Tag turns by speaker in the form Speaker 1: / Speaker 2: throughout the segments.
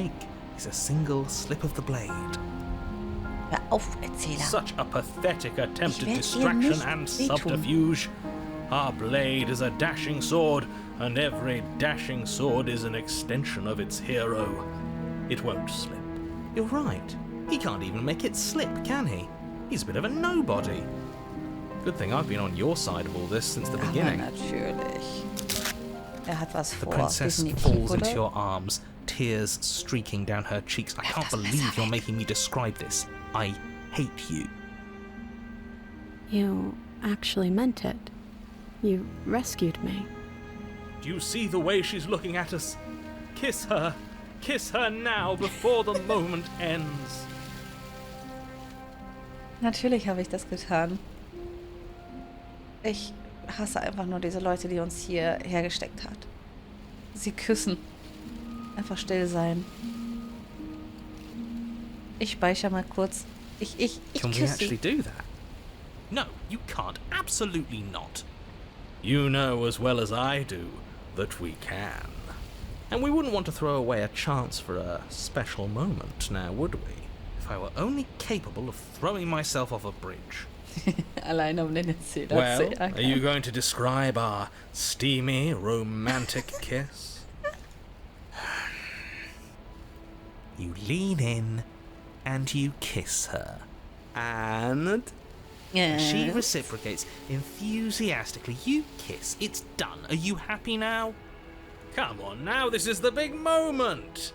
Speaker 1: take is a single slip of the blade.
Speaker 2: Hör auf, Erzähler.
Speaker 1: Such a pathetic attempt
Speaker 2: Ich
Speaker 1: at
Speaker 2: werd dir
Speaker 1: distraction
Speaker 2: nicht
Speaker 1: and
Speaker 2: wehtun.
Speaker 1: subterfuge. Our blade is a dashing sword, and every dashing sword is an extension of its hero. It won't slip. You're right. He can't even make it slip, can he? He's a bit of a nobody. Good thing I've been on your side of all this since the beginning.
Speaker 2: Aber natürlich. Hat was
Speaker 1: The
Speaker 2: vor.
Speaker 1: princess
Speaker 2: Definitiv,
Speaker 1: falls into
Speaker 2: oder?
Speaker 1: your arms, tears streaking down her cheeks. I can't believe you're making me describe this. I hate you.
Speaker 3: You actually meant it. You rescued me.
Speaker 1: Do you see the way she's looking at us? Kiss her. Kiss her now before the moment ends.
Speaker 2: Natürlich habe ich das getan. Ich hasse einfach nur diese Leute, die uns hier hergesteckt hat. Sie küssen. Einfach still sein. Ich speichere mal kurz. Ich
Speaker 1: Can we
Speaker 2: küsse
Speaker 1: actually do that? No, you can't. Absolutely not. You know as well as I do that we can. And we wouldn't want to throw away a chance for a special moment, now would we? If I were only capable of throwing myself off a bridge.
Speaker 2: Alleine um den Erzähler
Speaker 1: Well,
Speaker 2: zu ärgern.
Speaker 1: are you going to describe our steamy, romantic kiss? You lean in and you kiss her. And she reciprocates enthusiastically. You kiss. It's done. Are you happy now? Come on now, this is the big moment.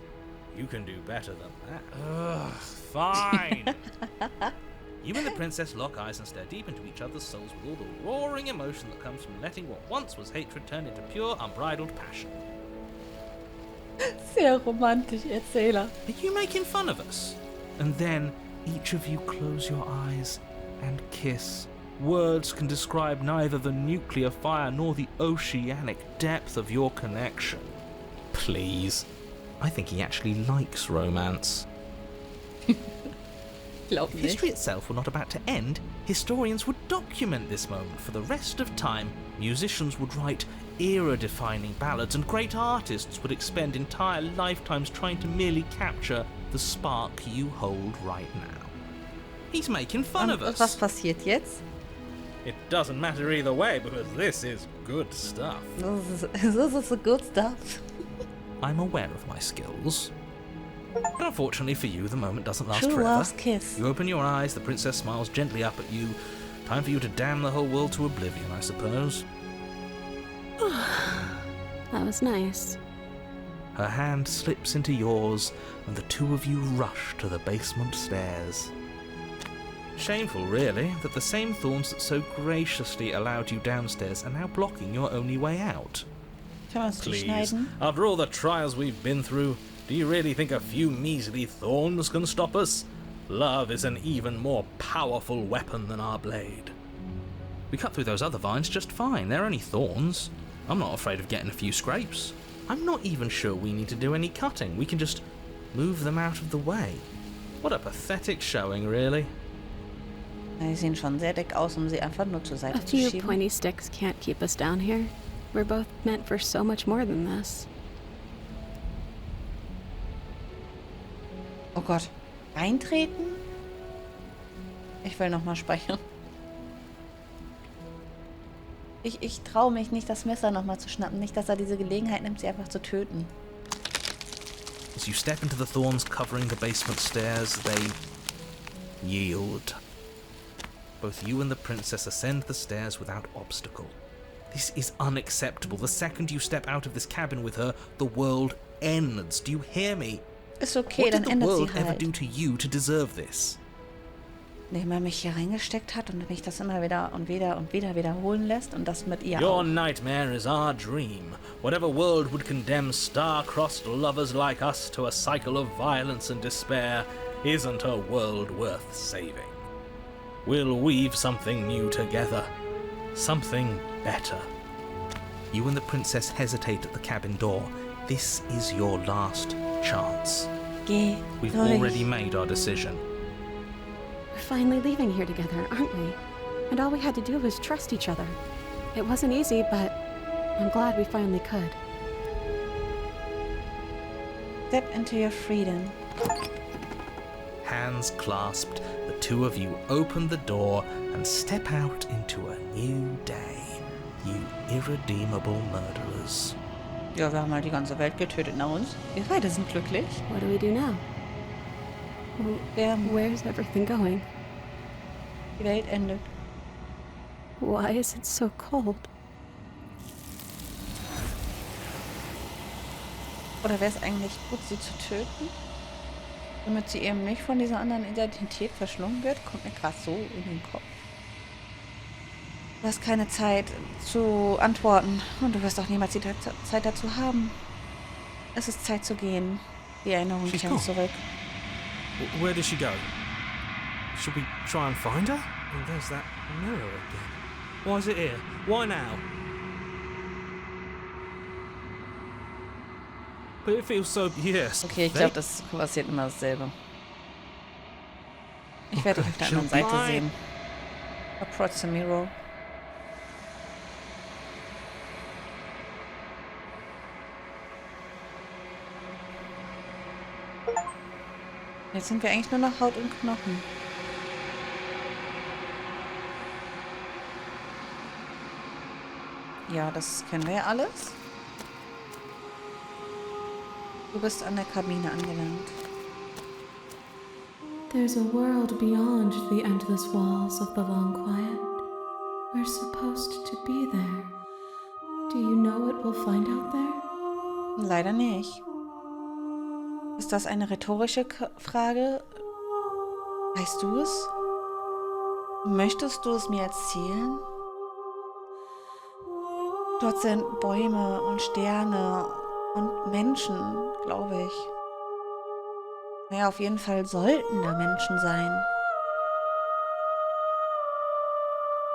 Speaker 1: You can do better than that. Ugh, fine. You and the princess lock eyes and stare deep into each other's souls with all the roaring emotion that comes from letting what once was hatred turn into pure, unbridled passion.
Speaker 2: Sehr romantisch, Erzähler.
Speaker 1: Are you making fun of us? And then each of you close your eyes and kiss. Words can describe neither the nuclear fire nor the oceanic depth of your connection. Please. I think he actually likes romance.
Speaker 2: Glaub
Speaker 1: If
Speaker 2: nicht.
Speaker 1: history itself were not about to end, historians would document this moment for the rest of time. Musicians would write era-defining ballads, and great artists would expend entire lifetimes trying to merely capture the spark you hold right now. He's making fun of us.
Speaker 2: Was passiert jetzt?
Speaker 1: It doesn't matter either way, because this is good stuff.
Speaker 2: This is good stuff.
Speaker 1: I'm aware of my skills. But unfortunately for you, the moment doesn't last
Speaker 2: True
Speaker 1: forever.
Speaker 2: last kiss.
Speaker 1: You open your eyes, the princess smiles gently up at you. Time for you to damn the whole world to oblivion, I suppose.
Speaker 3: That was nice.
Speaker 1: Her hand slips into yours, and the two of you rush to the basement stairs. Shameful, really, that the same thorns that so graciously allowed you downstairs are now blocking your only way out.
Speaker 2: Können wir uns die
Speaker 1: Please,
Speaker 2: schneiden?
Speaker 1: after all the trials we've been through, do you really think a few measly thorns can stop us? Love is an even more powerful weapon than our blade. We cut through those other vines just fine. They're only thorns. I'm not afraid of getting a few scrapes. I'm not even sure we need to do any cutting. We can just move them out of the way. What a pathetic showing, really.
Speaker 2: Sie sehen schon sehr dick aus, sie einfach nur zur
Speaker 3: A
Speaker 2: Seite zu
Speaker 3: few
Speaker 2: schieben.
Speaker 3: pointy sticks can't keep us down here. We're both meant for so much more than this.
Speaker 2: Oh Gott. Eintreten? Ich will nochmal speichern. Ich traue mich nicht, das Messer nochmal zu schnappen. Nicht, dass er diese Gelegenheit nimmt, sie einfach zu töten.
Speaker 1: As you step into the thorns covering the basement stairs, they yield. Both you and the princess ascend the stairs without obstacle. This is unacceptable. The second you step out of this cabin with her, the world ends. Do you hear me?
Speaker 2: Ist okay,
Speaker 1: What
Speaker 2: dann
Speaker 1: did the
Speaker 2: ändert sie
Speaker 1: world ever
Speaker 2: halt.
Speaker 1: do to you to deserve this?
Speaker 2: Indem er mich hier reingesteckt hat und mich das immer wieder und wieder wiederholen lässt und das mit ihr
Speaker 1: Your
Speaker 2: auch.
Speaker 1: nightmare is our dream. Whatever world would condemn star-crossed lovers like us to a cycle of violence and despair isn't a world worth saving. We'll weave something new together. Something better. You and the princess hesitate at the cabin door. This is your last chance.
Speaker 2: Geh
Speaker 1: We've
Speaker 2: durch.
Speaker 1: already made our decision.
Speaker 3: We're finally leaving here together, aren't we? And all we had to do was trust each other. It wasn't easy, but I'm glad we finally could.
Speaker 2: Step into your freedom.
Speaker 1: Hands clasped, the two of you open the door and step out into a new day, you irredeemable murderers.
Speaker 2: Ja, wir haben halt die ganze Welt getötet nach uns. Wir beide sind glücklich.
Speaker 3: What do we do now? Where's everything going?
Speaker 2: Die Welt endet.
Speaker 3: Why is it so cold?
Speaker 2: Oder wäre es eigentlich gut, sie zu töten? Damit sie eben nicht von dieser anderen Identität verschlungen wird? Kommt mir gerade so in den Kopf. Du hast keine Zeit zu antworten. Und du wirst auch niemals die Zeit dazu haben. Es ist Zeit zu gehen. Die Erinnerung kehren zurück.
Speaker 1: Where did she go? Should we try and find her? Oh, there's that mirror again. Why is it here? Why now? But it feels so... Yes.
Speaker 2: Okay, ich glaube, das passiert immer dasselbe. Ich werde dich auf der anderen Seite sehen. Approach the mirror. Jetzt sind wir eigentlich nur noch Haut und Knochen. Ja, das kennen wir ja alles. Du bist an der Kabine angelangt.
Speaker 4: There's a world beyond the endless walls of the long quiet. We're supposed to be there. Do you know what we'll find out there?
Speaker 2: Leider nicht. Ist das eine rhetorische Frage? Weißt du es? Möchtest du es mir erzählen? Dort sind Bäume und Sterne und Menschen, glaube ich. Naja, auf jeden Fall sollten da Menschen sein.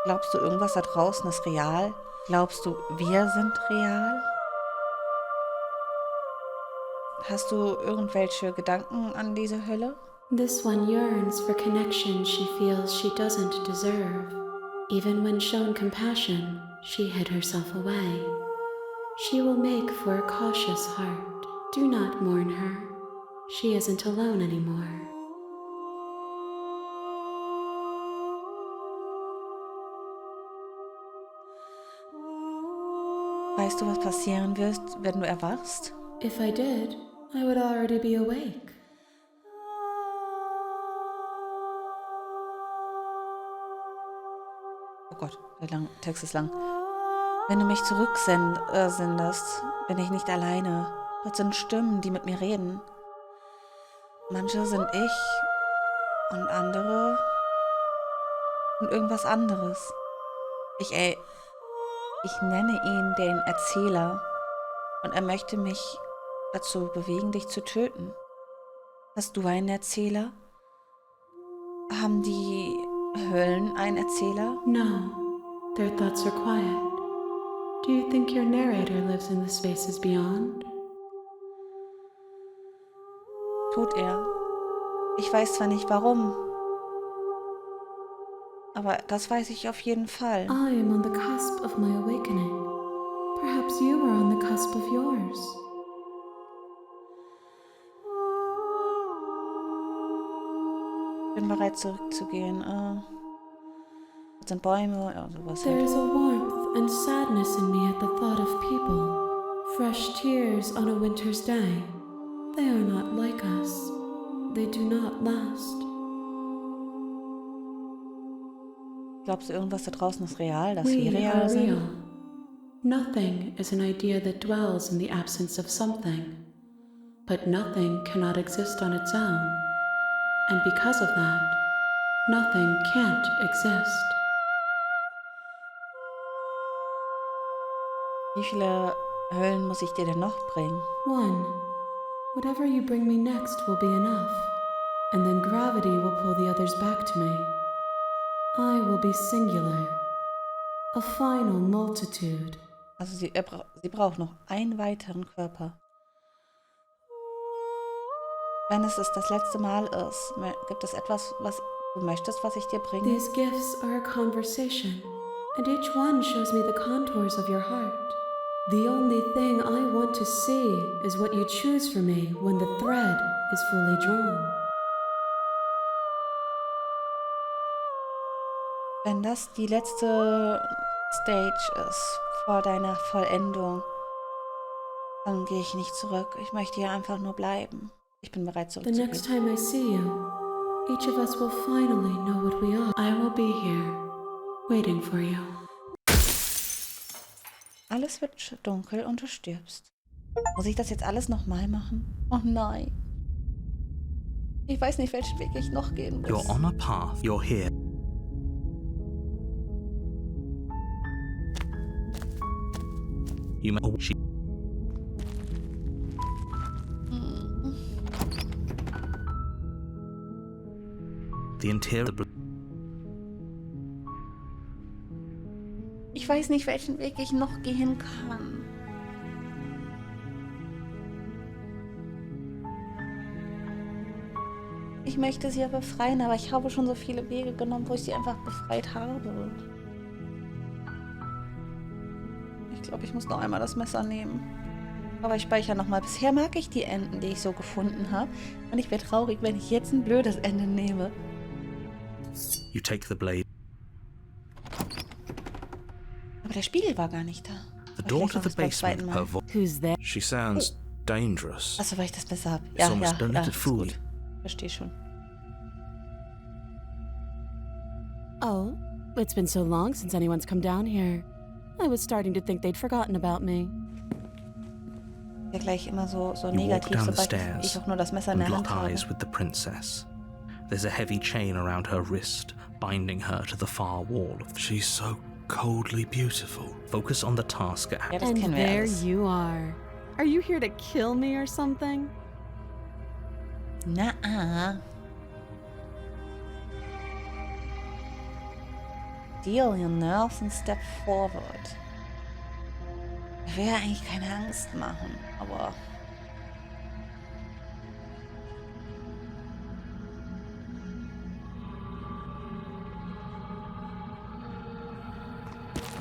Speaker 2: Glaubst du, irgendwas da draußen ist real? Glaubst du, wir sind real? Hast du irgendwelche Gedanken an diese Hölle?
Speaker 4: This one yearns for connection she feels she doesn't deserve. Even when shown compassion, she hid herself away. She will make for a cautious heart. Do not mourn her. She isn't alone anymore.
Speaker 2: Weißt du, was passieren wird, wenn du erwachst?
Speaker 4: If I did, I would already be awake.
Speaker 2: Oh Gott, der Text ist lang. Wenn du mich zurücksendest, bin ich nicht alleine. Dort sind Stimmen, die mit mir reden. Manche sind ich und andere und irgendwas anderes. Ich nenne ihn den Erzähler und er möchte mich dazu bewegen, dich zu töten. Hast du einen Erzähler? Haben die Höllen einen Erzähler?
Speaker 4: No, their thoughts are quiet. Do you think your narrator lives in the spaces beyond?
Speaker 2: Tut er. Ich weiß zwar nicht warum, aber das weiß ich auf jeden Fall.
Speaker 4: I am on the cusp of my awakening. Perhaps you are on the cusp of yours.
Speaker 2: Ich bin bereit zurückzugehen. Das sind Bäume, ja, sowas
Speaker 4: There
Speaker 2: halt.
Speaker 4: is a warmth and sadness in me at the thought of people. Fresh tears on a winter's day. They are not like us. They do not last.
Speaker 2: Glaubst du, irgendwas da draußen ist real, dass
Speaker 4: We
Speaker 2: wir real
Speaker 4: are
Speaker 2: sind?
Speaker 4: real. Nothing is an idea that dwells in the absence of something. But nothing cannot exist on its own. And because of that, nothing can't exist.
Speaker 2: Wie viele Höllen muss ich dir denn noch bringen?
Speaker 4: One. Whatever you bring me next will be enough. And then gravity will pull the others back to me. I will be singular. A final multitude.
Speaker 2: Also sie braucht noch einen weiteren Körper. Wenn es das letzte Mal ist, gibt es etwas, was du möchtest, was ich dir bringe?
Speaker 4: These gifts are a conversation, and each one shows me the contours of your heart. The only thing I want to see is what you choose for me when the thread is fully drawn.
Speaker 2: Wenn das die letzte Stage ist vor deiner Vollendung, dann gehe ich nicht zurück. Ich möchte hier einfach nur bleiben. Ich bin bereit
Speaker 4: The
Speaker 2: zurückzugehen.
Speaker 4: next time I see you, each of us will finally know what we are. I will be here, waiting for you.
Speaker 2: Alles wird dunkel und du stirbst. Muss ich das jetzt alles nochmal machen? Oh nein. Ich weiß nicht, welchen Weg ich noch gehen muss.
Speaker 1: You're on a path. You're here. You may. Oh, she. The interior.
Speaker 2: Ich weiß nicht, welchen Weg ich noch gehen kann. Ich möchte sie ja befreien, aber ich habe schon so viele Wege genommen, wo ich sie einfach befreit habe. Ich glaube, ich muss noch einmal das Messer nehmen. Aber ich speichere nochmal. Bisher mag ich die Enden, die ich so gefunden habe. Und ich wäre traurig, wenn ich jetzt ein blödes Ende nehme.
Speaker 1: You take the blade.
Speaker 2: Aber der Spiegel war gar nicht da.
Speaker 1: The door to the basement. Her voice.
Speaker 3: Who's there?
Speaker 1: She sounds dangerous.
Speaker 2: Achso, weil ich das Messer habe.
Speaker 1: It's
Speaker 2: Ja,
Speaker 1: almost don't let it
Speaker 2: ist
Speaker 1: fool
Speaker 2: gut.
Speaker 1: you.
Speaker 2: Verstehe schon.
Speaker 3: Oh, it's been so long since anyone's come down here. I was starting to think they'd forgotten about me.
Speaker 2: Ja, gleich immer so
Speaker 1: You walk
Speaker 2: negativ,
Speaker 1: down the
Speaker 2: sobald
Speaker 1: stairs
Speaker 2: ich auch nur das Messer in
Speaker 1: and
Speaker 2: der
Speaker 1: lock
Speaker 2: Hand habe.
Speaker 1: eyes with the princess. There's a heavy chain around her wrist, binding her to the far wall. She's so coldly beautiful. Focus on the task at hand.
Speaker 2: Ja, das
Speaker 3: And
Speaker 2: kennen wir
Speaker 3: there
Speaker 2: alles.
Speaker 3: you are. Are you here to kill me or something?
Speaker 2: Na-ah. Deal your nerves and step forward. Ich will ja eigentlich keine Angst machen, aber...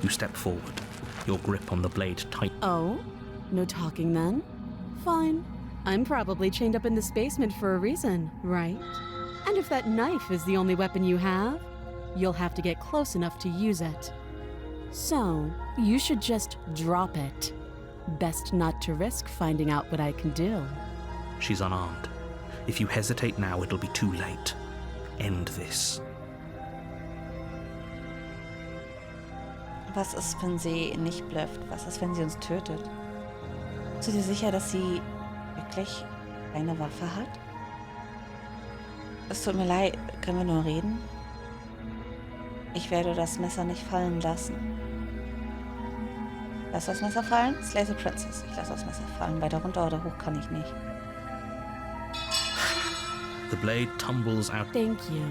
Speaker 1: You step forward, your grip on the blade tight.
Speaker 3: Oh, no talking then? Fine. I'm probably chained up in this basement for a reason, right? And if that knife is the only weapon you have, you'll have to get close enough to use it. So, you should just drop it. Best not to risk finding out what I can do.
Speaker 1: She's unarmed. If you hesitate now, it'll be too late. End this.
Speaker 2: Was ist, wenn sie nicht blufft? Was ist, wenn sie uns tötet? Bist du dir sicher, dass sie wirklich eine Waffe hat? Es tut mir leid, können wir nur reden? Ich werde das Messer nicht fallen lassen. Lass das Messer fallen? Slay the Princess. Ich lasse das Messer fallen. Weiter runter oder hoch kann ich nicht.
Speaker 1: The blade tumbles out
Speaker 3: Thank you.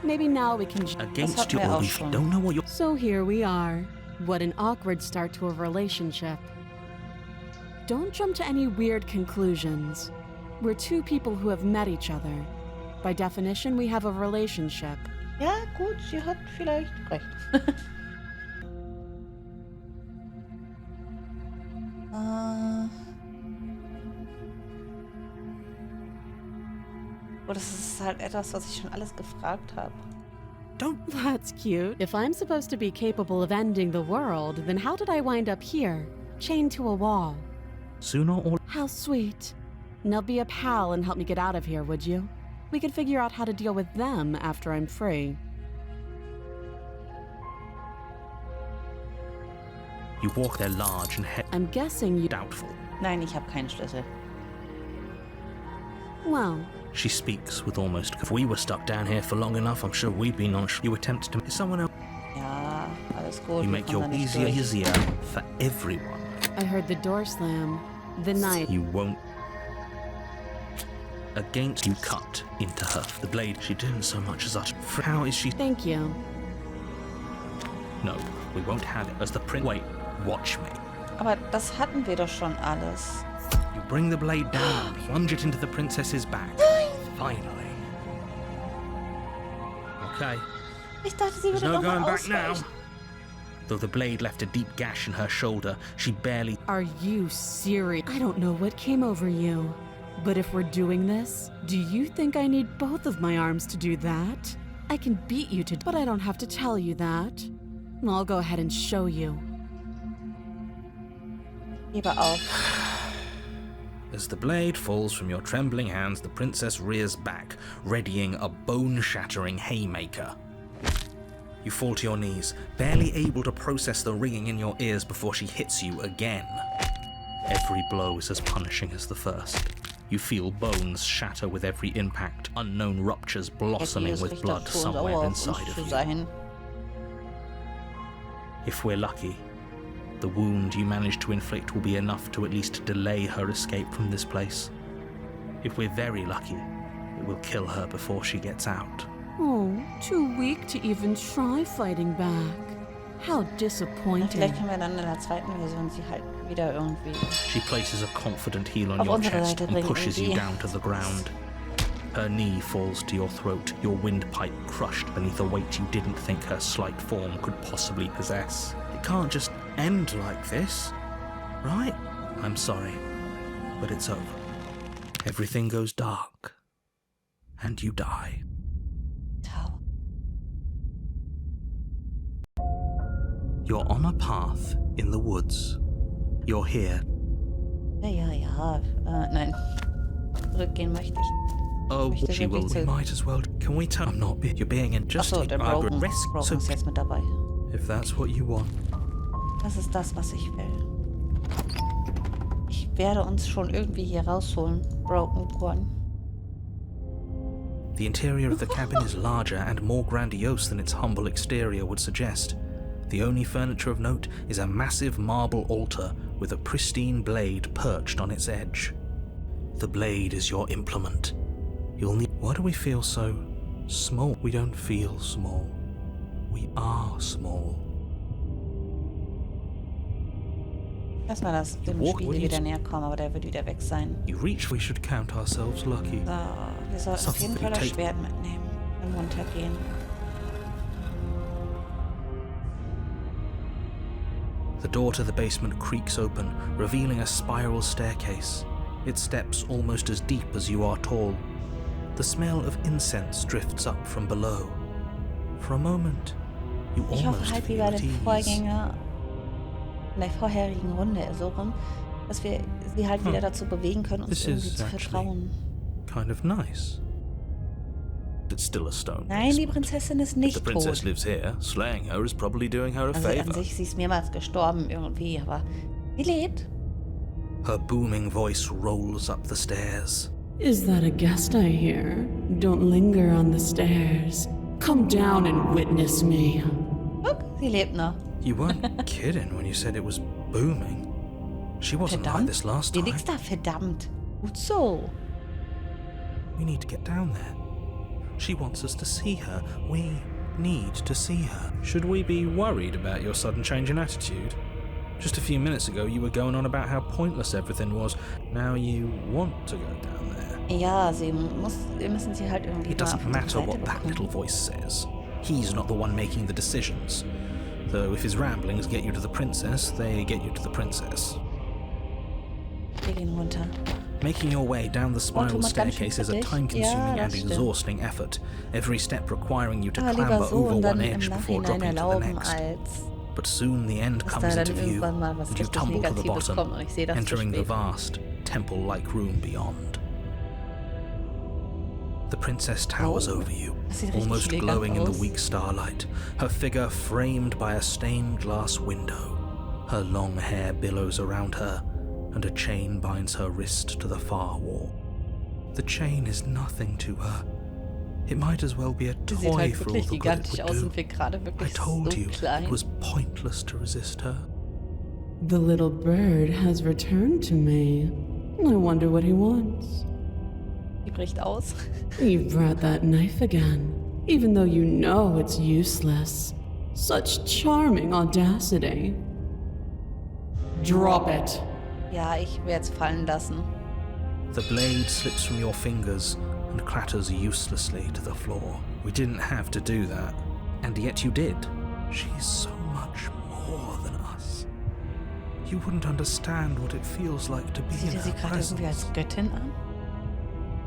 Speaker 3: Maybe now we can...
Speaker 1: against
Speaker 2: hatten
Speaker 1: your
Speaker 2: wir auch
Speaker 1: will. If you
Speaker 2: schon.
Speaker 1: don't know what you're...
Speaker 3: So here we are. What an awkward start to a relationship. Don't jump to any weird conclusions. We're two people who have met each other. By definition, we have a relationship.
Speaker 2: Ja, gut, sie hat vielleicht recht. Oh, das ist halt etwas, was ich schon alles gefragt habe.
Speaker 1: Don't...
Speaker 3: That's cute. If I'm supposed to be capable of ending the world, then how did I wind up here, chained to a wall?
Speaker 1: Sooner or...
Speaker 3: How sweet. Now be a pal and help me get out of here, would you? We could figure out how to deal with them after I'm free.
Speaker 1: You walk there large and heavy.
Speaker 3: I'm guessing you...
Speaker 1: Doubtful.
Speaker 2: Nein, ich habe keinen Schlüssel.
Speaker 3: Well,
Speaker 1: She speaks with almost... If we were stuck down here for long enough, I'm sure we'd be non... You attempt to... Someone else...
Speaker 2: Ja, alles gut.
Speaker 1: You
Speaker 2: wir
Speaker 1: make
Speaker 2: kommen
Speaker 1: your
Speaker 2: da nicht
Speaker 1: easier
Speaker 2: durch.
Speaker 1: easier for everyone.
Speaker 3: I heard the door slam. The night...
Speaker 1: You won't... Against you cut into her. The blade, she didn't so much as utter... How is she...
Speaker 3: Thank you.
Speaker 1: No, we won't have it as the prince... Wait, watch me.
Speaker 2: Aber das hatten wir doch schon alles.
Speaker 1: You bring the blade down and plunge it into the princess's back. Finally. Okay,
Speaker 2: Ich dachte, sie
Speaker 1: there's
Speaker 2: würde
Speaker 1: no
Speaker 2: noch mal
Speaker 1: going back now.
Speaker 2: ausweichen.
Speaker 1: Though the blade left a deep gash in her shoulder, she barely...
Speaker 3: Are you serious? I don't know what came over you. But if we're doing this, do you think I need both of my arms to do that? I can beat you to... But I don't have to tell you that. I'll go ahead and show you.
Speaker 2: Gebe auf.
Speaker 1: As the blade falls from your trembling hands, the princess rears back, readying a bone-shattering haymaker. You fall to your knees, barely able to process the ringing in your ears before she hits you again. Every blow is as punishing as the first. You feel bones shatter with every impact, unknown ruptures blossoming with blood somewhere inside of you. If we're lucky, the wound you manage to inflict will be enough to at least delay her escape from this place. If we're very lucky, it will kill her before she gets out.
Speaker 3: Oh, too weak to even try fighting back. How disappointing.
Speaker 2: Vielleicht können wir dann in der zweiten Version sie halt wieder irgendwie...
Speaker 1: She places a confident heel on your chest and pushes you down to the ground. Her knee falls to your throat, your windpipe crushed beneath a weight you didn't think her slight form could possibly possess. It can't just end like this, right? I'm sorry, but it's over. Everything goes dark, and you die.
Speaker 2: Tau.
Speaker 1: You're on a path in the woods. You're here.
Speaker 2: Ja. Nein. Zurückgehen möchte ich.
Speaker 1: Oh, she will. We might as well. Can we tell? I'm not. You're being injustice.
Speaker 2: Achso, der Broken ist jetzt mit dabei.
Speaker 1: If that's what you want.
Speaker 2: Das ist das, was ich will. Ich werde uns schon irgendwie hier rausholen. Broken One.
Speaker 1: The interior of the cabin is larger and more grandiose than its humble exterior would suggest. The only furniture of note is a massive marble altar with a pristine blade perched on its edge. The blade is your implement. You'll need... Why do we feel so small? We don't feel small. We are small.
Speaker 2: Lass mal das dem Spiegel wieder näher kommen, aber der wird wieder weg sein.
Speaker 1: You reach, we should count ourselves lucky.
Speaker 2: So, wir sollten auf jeden Fall das Schwert mitnehmen und runtergehen.
Speaker 1: The door to the basement creaks open, revealing a spiral staircase. Its steps almost as deep as you are tall. The smell of incense drifts up from below. For a moment, you
Speaker 2: Ich hoffe
Speaker 1: almost
Speaker 2: halt wie
Speaker 1: feel
Speaker 2: bei
Speaker 1: at
Speaker 2: den
Speaker 1: ease.
Speaker 2: Vorgänger in der vorherigen Runde so rum, dass wir sie halt wieder dazu bewegen können, uns
Speaker 1: This
Speaker 2: irgendwie
Speaker 1: is
Speaker 2: zu
Speaker 1: actually
Speaker 2: vertrauen.
Speaker 1: kind of nice. It's still a stone
Speaker 2: Nein, die
Speaker 1: basement.
Speaker 2: Prinzessin ist
Speaker 1: If the
Speaker 2: nicht
Speaker 1: princess
Speaker 2: tot.
Speaker 1: lives here, slaying her is probably doing her a
Speaker 2: Also an
Speaker 1: favor.
Speaker 2: sich, sie ist mehrmals gestorben irgendwie, aber sie lebt.
Speaker 1: Her booming voice rolls up the stairs.
Speaker 3: Is that a guest I hear? Don't linger on the stairs. Come down and witness me.
Speaker 2: Guck, sie lebt noch.
Speaker 1: You weren't kidding when you said it was booming. She wasn't like
Speaker 2: Verdammt.
Speaker 1: this last
Speaker 2: Die
Speaker 1: time.
Speaker 2: liegst da, verdammt. Gut so.
Speaker 1: We need to get down there. She wants us to see her. We need to see her. Should we be worried about your sudden change in attitude? Just a few minutes ago you were going on about how pointless everything was. Now you want to go down there.
Speaker 2: Ja, wir müssen sie halt irgendwie
Speaker 1: It
Speaker 2: mal auf
Speaker 1: doesn't
Speaker 2: unsere
Speaker 1: matter
Speaker 2: Seite
Speaker 1: what that
Speaker 2: bekommen.
Speaker 1: little voice says. He's not the one making the decisions. Though if his ramblings get you to the princess, they get you to the princess.
Speaker 2: Wir gehen runter.
Speaker 1: Making your way down the spiral
Speaker 2: Thomas, ganz schön
Speaker 1: staircase is a
Speaker 2: kritisch.
Speaker 1: time-consuming
Speaker 2: Ja,
Speaker 1: and
Speaker 2: das stimmt.
Speaker 1: exhausting effort, every step requiring you to
Speaker 2: Aber
Speaker 1: clamber
Speaker 2: lieber so
Speaker 1: over
Speaker 2: und dann
Speaker 1: one
Speaker 2: im
Speaker 1: edge before
Speaker 2: Nachhinein
Speaker 1: dropping to the
Speaker 2: erlauben,
Speaker 1: next.
Speaker 2: als
Speaker 1: But soon the end
Speaker 2: dass
Speaker 1: comes
Speaker 2: da
Speaker 1: into
Speaker 2: dann
Speaker 1: view,
Speaker 2: irgendwann mal was
Speaker 1: and you
Speaker 2: richtig
Speaker 1: tumble to the
Speaker 2: Negatives
Speaker 1: bottom,
Speaker 2: kommt und ich sehe das zu
Speaker 1: entering the
Speaker 2: spät.
Speaker 1: vast, temple-like room beyond. The princess towers over you,
Speaker 2: Das sieht richtig
Speaker 1: almost
Speaker 2: elegant
Speaker 1: glowing in the
Speaker 2: aus.
Speaker 1: weak starlight, her figure framed by a stained glass window. Her long hair billows around her, and a chain binds her wrist to the far wall. The chain is nothing to her. It might as well be a
Speaker 2: Sie sieht
Speaker 1: toy
Speaker 2: halt
Speaker 1: for all
Speaker 2: wirklich
Speaker 1: the good it
Speaker 2: gigantisch
Speaker 1: would
Speaker 2: aus
Speaker 1: do.
Speaker 2: und wir gerade
Speaker 1: I
Speaker 2: wirklich
Speaker 1: told
Speaker 2: so
Speaker 1: you
Speaker 2: klein.
Speaker 1: it was pointless to resist her.
Speaker 3: The little bird has returned to me. I wonder what he wants.
Speaker 2: Die bricht aus.
Speaker 3: You brought that knife again, even though you know it's useless. Such charming audacity. Drop it.
Speaker 2: Ja, ich werde es fallen lassen.
Speaker 1: The blade slips from your fingers and clatters uselessly to the floor. We didn't have to do that, and yet you did. She's so much more more than us. You wouldn't understand what it feels like to be
Speaker 2: Sieht
Speaker 1: in
Speaker 2: er sie
Speaker 1: her
Speaker 2: gerade irgendwie als
Speaker 1: presence.
Speaker 2: Göttin an?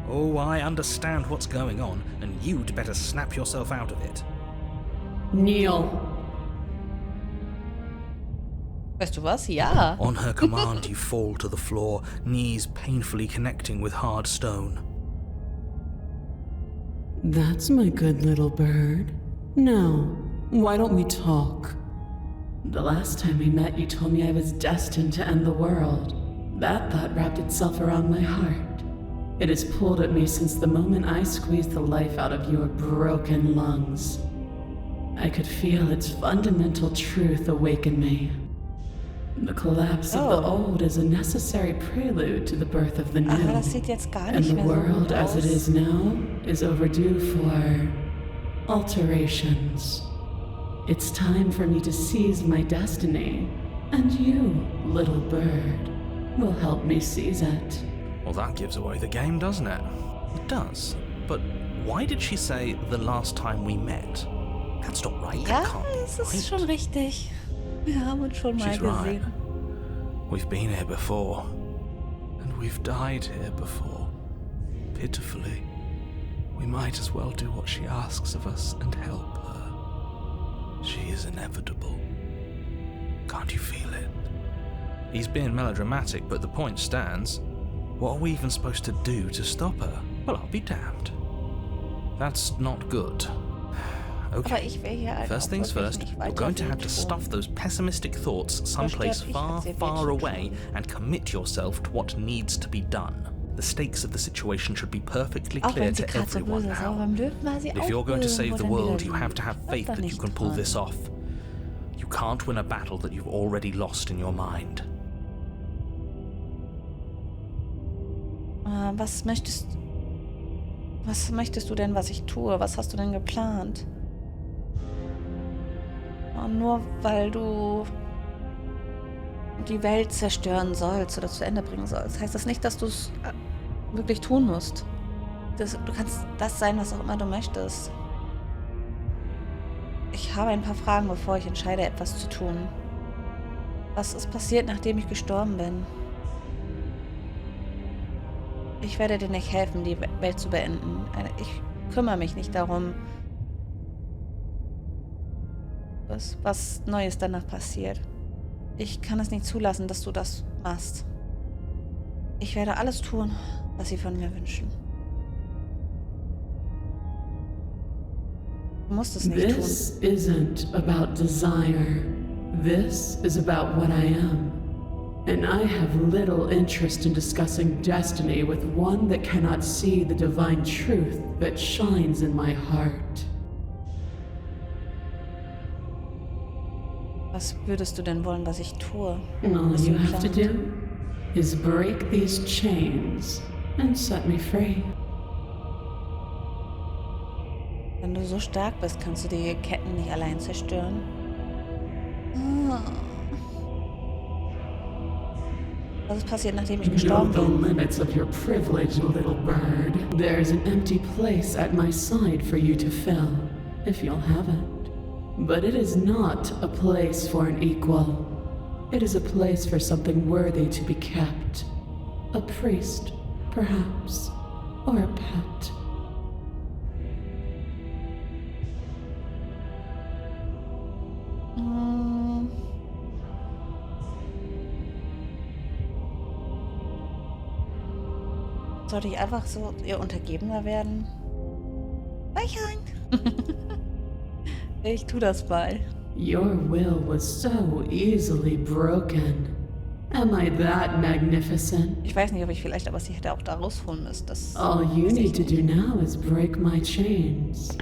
Speaker 1: Oh, I understand what's going on, and you'd better snap yourself out of it.
Speaker 3: Kneel.
Speaker 2: Weißt du was? Ja.
Speaker 1: On her command, you fall to the floor, knees painfully connecting with hard stone.
Speaker 5: That's my good little bird. Now, why don't we talk? The last time we met, you told me I was destined to end the world. That thought wrapped itself around my heart. It has pulled at me since the moment I squeezed the life out of your broken lungs. I could feel its fundamental truth awaken me. The collapse of the old is a necessary prelude to the birth of the new.
Speaker 2: Aber das sieht jetzt gar
Speaker 5: And
Speaker 2: nicht
Speaker 5: the
Speaker 2: mehr so
Speaker 5: world
Speaker 2: gut
Speaker 5: as it
Speaker 2: aus.
Speaker 5: is now is overdue for alterations. It's time for me to seize my destiny, and you, little bird, will help me seize it.
Speaker 1: Well, that gives away the game, doesn't it? It does. But why did she say the last time we met? That's not right.
Speaker 2: Ja,
Speaker 1: That can't be
Speaker 2: es ist
Speaker 1: right.
Speaker 2: schon richtig. Wir haben uns schon mal
Speaker 1: She's right.
Speaker 2: gesehen.
Speaker 1: We've been here before. And we've died here before. Pitifully. We might as well do what she asks of us and help her. She is inevitable. Can't you feel it? He's being melodramatic, but the point stands. What are we even supposed to do to stop her? Well, I'll be damned. That's not good.
Speaker 2: Aber
Speaker 1: Okay.
Speaker 2: ich will hier halt
Speaker 1: First
Speaker 2: auch
Speaker 1: things
Speaker 2: wirklich
Speaker 1: first,
Speaker 2: nicht
Speaker 1: you're
Speaker 2: weiter
Speaker 1: going to have to
Speaker 2: wehtun.
Speaker 1: stuff those pessimistic thoughts someplace
Speaker 2: Versteht, ich
Speaker 1: far,
Speaker 2: hab sie
Speaker 1: far
Speaker 2: wehtun.
Speaker 1: away and commit yourself to what needs to be done. The stakes of the situation should be perfectly
Speaker 2: Auch
Speaker 1: clear
Speaker 2: wenn sie
Speaker 1: to
Speaker 2: gerade so
Speaker 1: everyone
Speaker 2: böse ist, aber
Speaker 1: now.
Speaker 2: beim Löwen war sie
Speaker 1: If
Speaker 2: auch
Speaker 1: you're going to
Speaker 2: böse
Speaker 1: save
Speaker 2: und
Speaker 1: the
Speaker 2: wurde
Speaker 1: world,
Speaker 2: wieder
Speaker 1: you have to have
Speaker 2: lieb.
Speaker 1: faith
Speaker 2: War
Speaker 1: that you
Speaker 2: nicht
Speaker 1: can pull
Speaker 2: dran.
Speaker 1: this off. You can't win a battle that you've already lost in your mind.
Speaker 2: Was möchtest du denn, was ich tue? Was hast du denn geplant? Und nur weil du die Welt zerstören sollst oder zu Ende bringen sollst, heißt das nicht, dass du es wirklich tun musst. Du kannst das sein, was auch immer du möchtest. Ich habe ein paar Fragen, bevor ich entscheide, etwas zu tun. Was ist passiert, nachdem ich gestorben bin? Ich werde dir nicht helfen, die Welt zu beenden. Ich kümmere mich nicht darum, was Neues danach passiert. Ich kann es nicht zulassen, dass du das machst. Ich werde alles tun, was sie von mir wünschen. Du musst es nicht tun.
Speaker 5: This isn't about desire. This is about what I am. And I have little interest in discussing destiny with one that cannot see the divine truth that shines in my heart.
Speaker 2: Was würdest du denn wollen, was ich tue?
Speaker 5: All
Speaker 2: Was
Speaker 5: you
Speaker 2: du
Speaker 5: have to
Speaker 2: planst?
Speaker 5: do is break these chains and set me free.
Speaker 2: Wenn du so stark bist, kannst du die Ketten nicht allein zerstören. Was ist passiert, nachdem ich
Speaker 5: Know
Speaker 2: gestorben
Speaker 5: the
Speaker 2: bin?
Speaker 5: limits of your privilege, little bird. There's an empty place at my side for you to fill, if you'll have it. But it is not a place for an equal. It is a place for something worthy to be kept. A priest, perhaps, or a pet.
Speaker 2: Sollte ich einfach so ihr Untergebener werden? Weichern! Ich tu das mal.
Speaker 5: Your will was so easily broken. Am I that magnificent?
Speaker 2: Ich weiß nicht, ob ich vielleicht, aber sie hätte auch da rausholen müssen.
Speaker 5: All you need to do now is break my chains.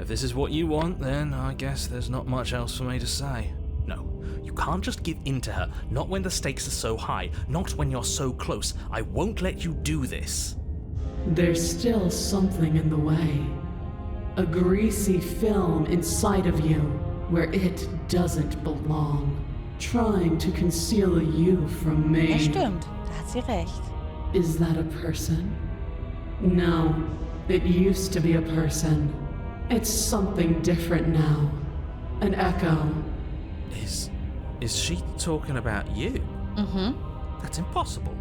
Speaker 1: If this is what you want, then I guess there's not much else for me to say. No, you can't just give in to her, not when the stakes are so high, not when you're so close. I won't let you do this.
Speaker 5: There's still something in the way. A greasy film inside of you where it doesn't belong. Trying to conceal you from me.
Speaker 2: Ja, stimmt. Da hat sie recht.
Speaker 5: Is that a person? No, it used to be a person. It's something different now. An echo.
Speaker 1: Is she talking about you?
Speaker 2: Mhm.
Speaker 1: That's impossible.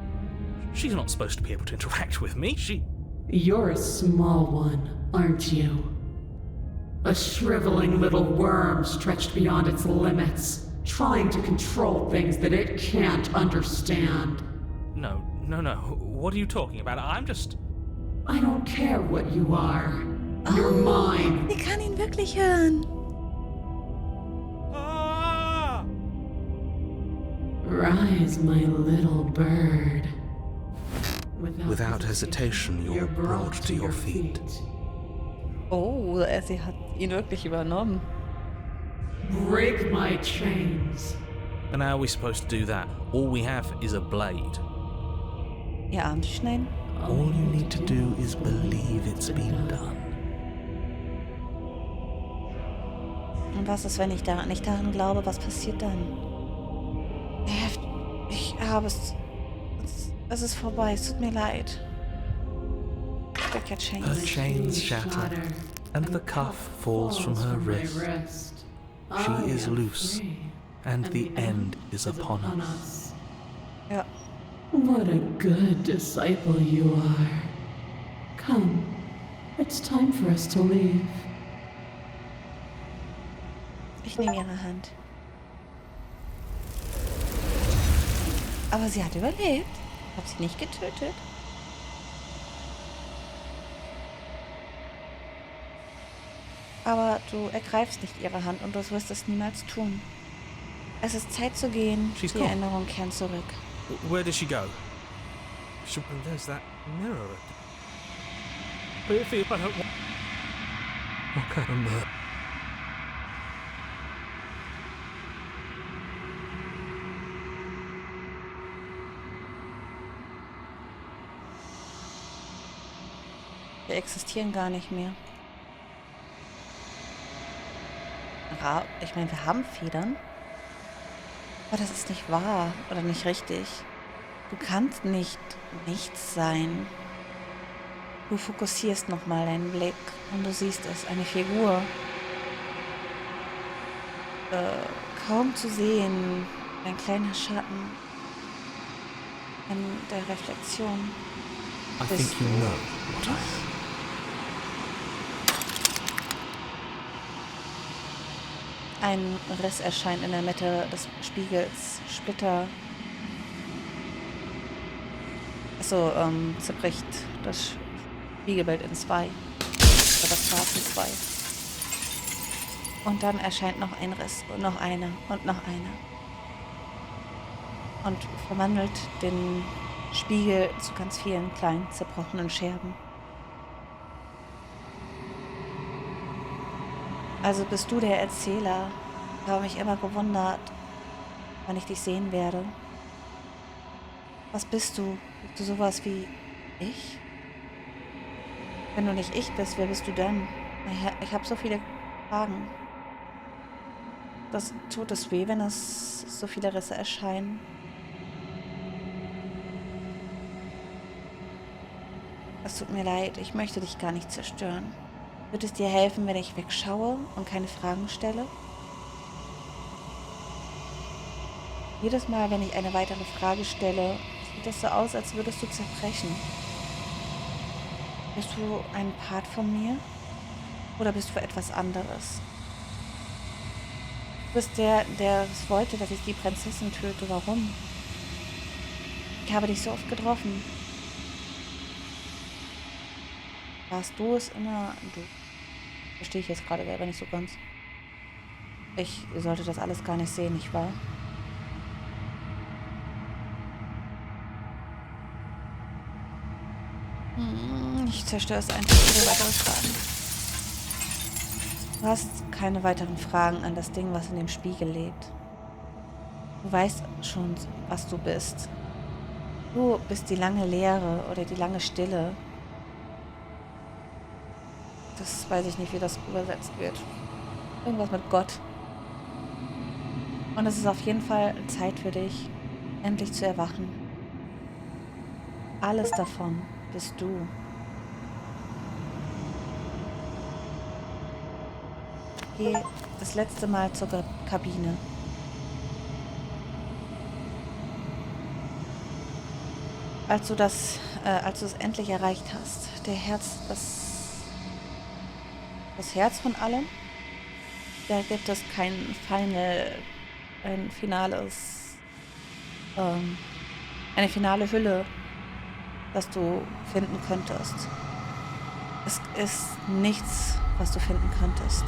Speaker 1: She's not supposed to be able to interact with me.
Speaker 5: You're a small one, aren't you? A shriveling little worm stretched beyond its limits, trying to control things that it can't understand.
Speaker 1: No. What are you talking about? I'm just...
Speaker 5: I don't care what you are. You're mine.
Speaker 2: Sie kann ihn wirklich hören.
Speaker 1: Ah!
Speaker 5: Rise, my little bird.
Speaker 1: Without hesitation, you're brought to your feet.
Speaker 2: Oh, sie hat ihn wirklich übernommen.
Speaker 5: Break my chains.
Speaker 1: And how are we supposed to do that? All we have is a blade.
Speaker 2: Ihr Arm schneiden?
Speaker 1: All you need to do is believe it's been done.
Speaker 2: Und was ist, wenn ich nicht daran glaube? Was passiert dann? Ich habe es... Es ist vorbei, es tut mir leid. Break your chains.
Speaker 1: Her chains shatter, and the cuff falls from her wrist. She is loose, and the end is upon us.
Speaker 2: Ja.
Speaker 5: What a good disciple you are. Come, it's time for us to leave.
Speaker 2: Ich nehme ihre Hand. Aber sie hat überlebt. Ich habe sie nicht getötet. Aber du ergreifst nicht ihre Hand und du wirst es niemals tun. Es ist Zeit zu gehen.
Speaker 1: She's
Speaker 2: Die
Speaker 1: gone.
Speaker 2: Erinnerungen kehren zurück.
Speaker 1: Where does she go? And there's that mirror. But if I don't want... What kind of mirror?
Speaker 2: Wir existieren gar nicht mehr. Ich meine, wir haben Federn. Aber das ist nicht wahr oder nicht richtig. Du kannst nicht nichts sein. Du fokussierst nochmal deinen Blick und du siehst es, eine Figur. Kaum zu sehen, ein kleiner Schatten in der Reflexion.
Speaker 1: I think you know what I am.
Speaker 2: Ein Riss erscheint in der Mitte des Spiegels. Splitter. Achso, zerbricht das Spiegelbild in zwei. Oder das Glas in zwei. Und dann erscheint noch ein Riss und noch einer und noch einer. Und verwandelt den Spiegel zu ganz vielen kleinen, zerbrochenen Scherben. Also bist du der Erzähler. Ich habe mich immer gewundert, wann ich dich sehen werde. Was bist du? Bist du sowas wie ich? Wenn du nicht ich bist, wer bist du dann? Ich habe so viele Fragen. Das tut es weh, wenn es so viele Risse erscheinen. Es tut mir leid, ich möchte dich gar nicht zerstören. Wird es dir helfen, wenn ich wegschaue und keine Fragen stelle? Jedes Mal, wenn ich eine weitere Frage stelle, sieht es so aus, als würdest du zerbrechen. Bist du ein Part von mir? Oder bist du etwas anderes? Du bist der es wollte, dass ich die Prinzessin töte. Warum? Ich habe dich so oft getroffen. Warst du es immer? Du. Verstehe ich jetzt gerade selber nicht so ganz. Ich sollte das alles gar nicht sehen, nicht wahr? Ich zerstöre es einfach für weitere Fragen. Du hast keine weiteren Fragen an das Ding, was in dem Spiegel lebt. Du weißt schon, was du bist. Du bist die lange Leere oder die lange Stille. Das weiß ich nicht, wie das übersetzt wird. Irgendwas mit Gott. Und es ist auf jeden Fall Zeit für dich, endlich zu erwachen. Alles davon bist du. Geh das letzte Mal zur Kabine. als du es endlich erreicht hast, das Herz von allem, da gibt es kein eine finale Hülle, das du finden könntest. Es ist nichts, was du finden könntest.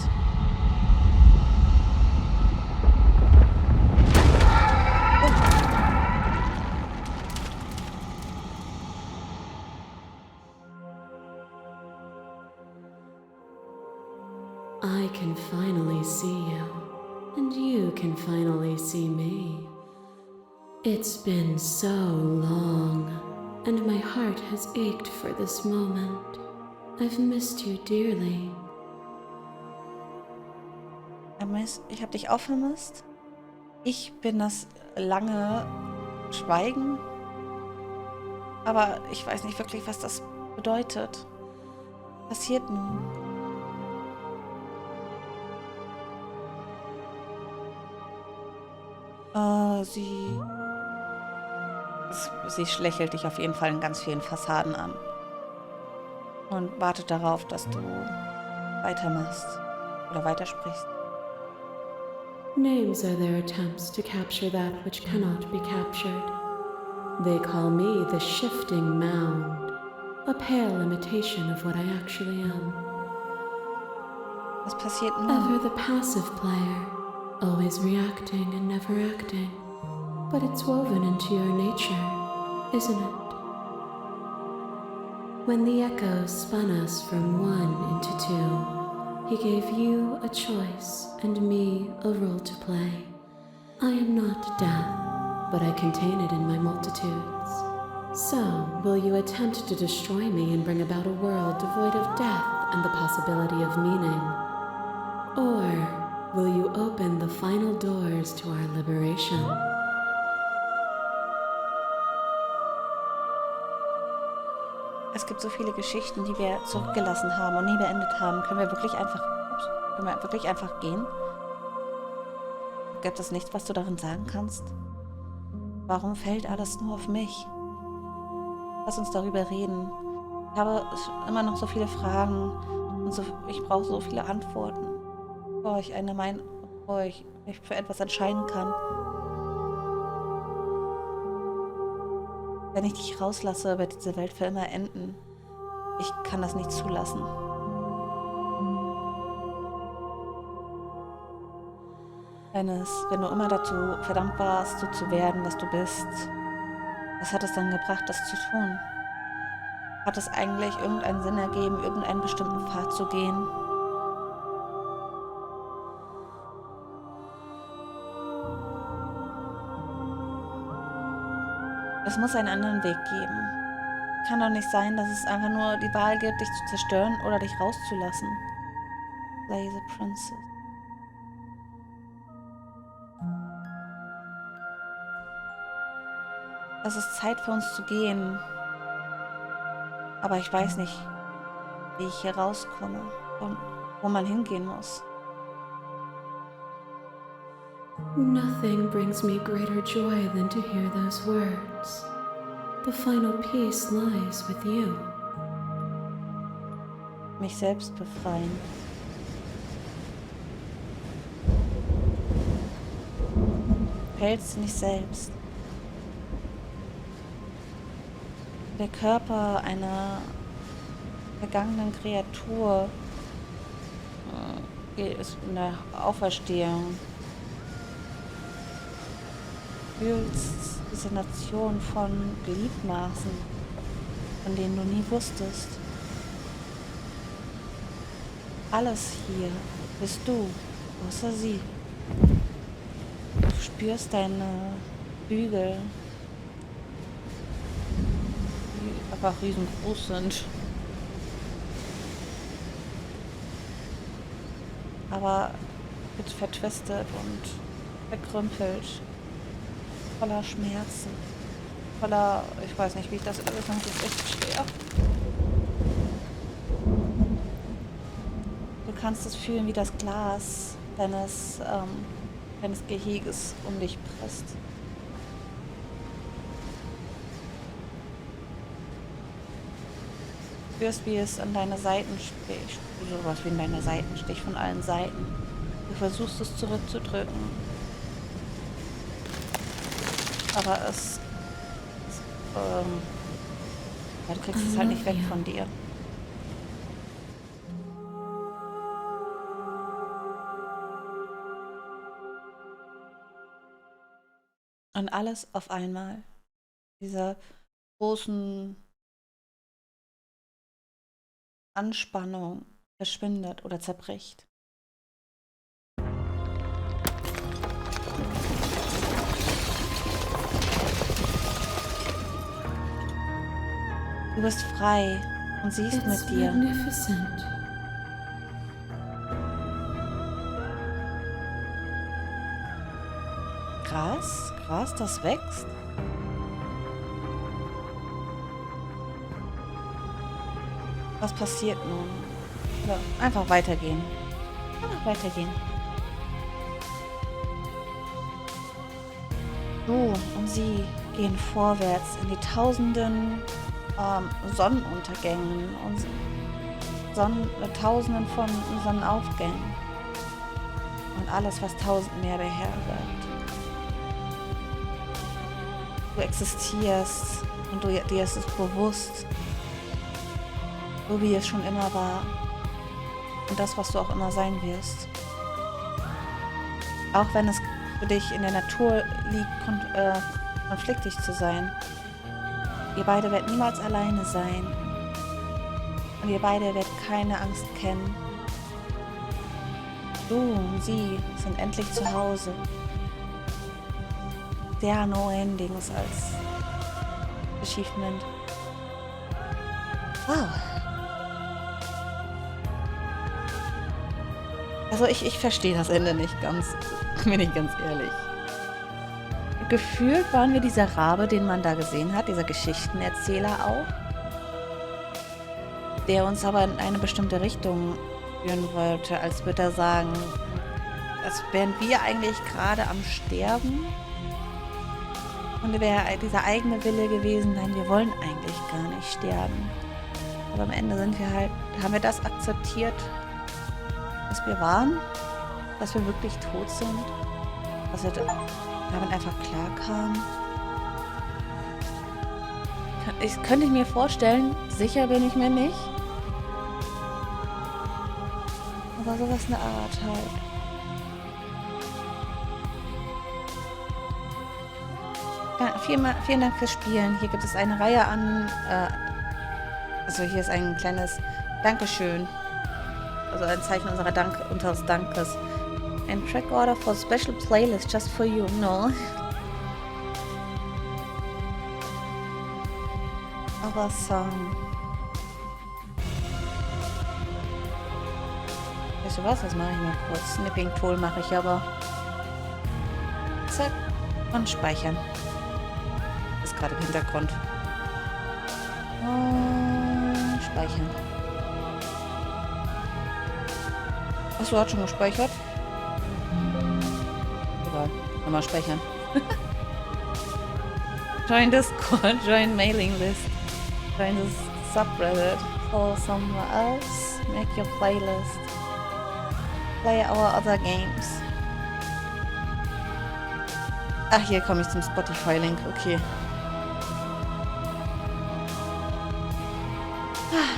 Speaker 4: I can finally see you, and you can finally see me. It's been so long, and my heart has ached for this moment. I've missed you dearly.
Speaker 2: Ich habe dich auch vermisst. Ich bin das lange Schweigen, aber ich weiß nicht wirklich, was das bedeutet. Was passiert nun? Sie lächelt dich auf jeden Fall in ganz vielen Fassaden an und wartet darauf, dass du weitermachst oder weitersprichst.
Speaker 4: Names are their attempts to capture that which cannot be captured. They call me the shifting mound, a pale imitation of what I actually am.
Speaker 2: Was passiert nun?
Speaker 4: Ever the passive player, always reacting and never acting. But it's woven into your nature, isn't it? When the echo spun us from one into two, he gave you a choice and me a role to play. I am not death, but I contain it in my multitudes. So, will you attempt to destroy me and bring about a world devoid of death and the possibility of meaning? Or will you open the final doors to our liberation?
Speaker 2: Es gibt so viele Geschichten, die wir zurückgelassen haben und nie beendet haben. Können wir wirklich einfach gehen? Gibt es nichts, was du darin sagen kannst? Warum fällt alles nur auf mich? Lass uns darüber reden. Ich habe immer noch so viele Fragen und ich brauche so viele Antworten, bevor ich mich für etwas entscheiden kann. Wenn ich dich rauslasse, wird diese Welt für immer enden. Ich kann das nicht zulassen. Wenn du immer dazu verdammt warst, so zu werden, was du bist, was hat es dann gebracht, das zu tun? Hat es eigentlich irgendeinen Sinn ergeben, irgendeinen bestimmten Pfad zu gehen? Es muss einen anderen Weg geben. Kann doch nicht sein, dass es einfach nur die Wahl gibt, dich zu zerstören oder dich rauszulassen. Slay the Princess. Es ist Zeit für uns zu gehen. Aber ich weiß nicht, wie ich hier rauskomme und wo man hingehen muss.
Speaker 4: Nothing brings me greater joy than to hear those words. The final peace lies with you.
Speaker 2: Mich selbst befreien. Du hältst nicht selbst. Der Körper einer vergangenen Kreatur ist in der Auferstehung. Du fühlst diese Nation von Gliedmaßen, von denen du nie wusstest. Alles hier bist du, außer sie. Du spürst deine Flügel, die einfach riesengroß sind. Aber vertwistet und verkrümpelt. Voller Schmerzen. Ich weiß nicht, wie ich das alles sage, das ist echt schwer. Du kannst es fühlen, wie das Glas deines Geheges um dich presst. spürst, wie es an deine Seiten sticht. Sowas wie in deine Seiten sticht von allen Seiten. Du versuchst es zurückzudrücken. Aber ja, du kriegst es halt nicht weg von dir. Und alles auf einmal. Dieser großen Anspannung verschwindet oder zerbricht. Du bist frei und sie ist mit dir.
Speaker 4: Magnificent.
Speaker 2: Krass, das wächst. Was passiert nun? Oder einfach weitergehen. Einfach weitergehen. Du und sie gehen vorwärts in die tausenden Sonnenuntergängen und Tausenden von Sonnenaufgängen. Und alles, was 1000 Meer beherbergt. Du existierst und dir ist es bewusst, so wie es schon immer war und das, was du auch immer sein wirst. Auch wenn es für dich in der Natur liegt, konfliktig zu sein. Ihr beide werdet niemals alleine sein und ihr beide werdet keine Angst kennen. Du und sie sind endlich zu Hause. There are no endings als Achievement. Wow. Also ich verstehe das Ende nicht ganz, bin ich ganz ehrlich. Gefühlt waren wir dieser Rabe, den man da gesehen hat, dieser Geschichtenerzähler auch, der uns aber in eine bestimmte Richtung führen wollte, als würde er sagen, als wären wir eigentlich gerade am Sterben. Und wäre dieser eigene Wille gewesen, nein, wir wollen eigentlich gar nicht sterben. Aber am Ende haben wir das akzeptiert, was wir waren, dass wir wirklich tot sind, dass wir damit einfach klar kamen. Könnte ich mir vorstellen, sicher bin ich mir nicht. Aber sowas in der Art halt. Vielen Dank fürs Spielen. Hier gibt es eine Reihe an, also hier ist ein kleines Dankeschön. Also ein Zeichen unseres Dankes. Ein Track Order for Special Playlist just for you. No. Aber Song. Weißt du was? Das mache ich mal kurz. Snipping Tool mache ich aber. Zack. Und speichern. Ist gerade im Hintergrund. Und speichern. Achso, hat schon gespeichert? Egal. Nochmal speichern. Join Discord, join Mailing List. Join the subreddit. Follow somewhere else. Make your playlist. Play our other games. Ach, hier komme ich zum Spotify-Link. Okay.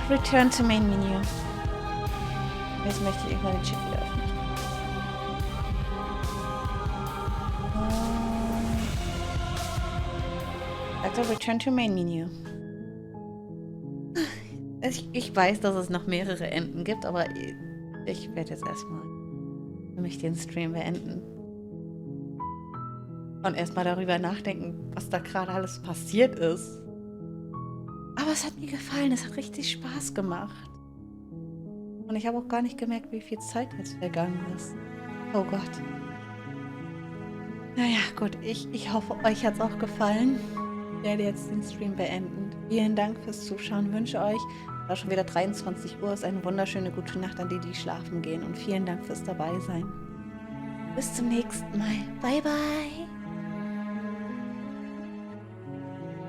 Speaker 2: Return to Main Menu. Jetzt möchte ich irgendwann den Chat wieder öffnen. Also Return to Main Menu. Ich weiß, dass es noch mehrere Enden gibt, aber ich werde jetzt erstmal für mich den Stream beenden. Und erstmal darüber nachdenken, was da gerade alles passiert ist. Aber es hat mir gefallen, es hat richtig Spaß gemacht. Und ich habe auch gar nicht gemerkt, wie viel Zeit jetzt vergangen ist. Oh Gott. Naja, gut, ich hoffe, euch hat es auch gefallen. Ich werde jetzt den Stream beenden. Vielen Dank fürs Zuschauen. Wünsche euch, da schon wieder 23 Uhr ist, eine wunderschöne gute Nacht an die, die schlafen gehen. Und vielen Dank fürs Dabeisein. Bis zum nächsten Mal. Bye, bye.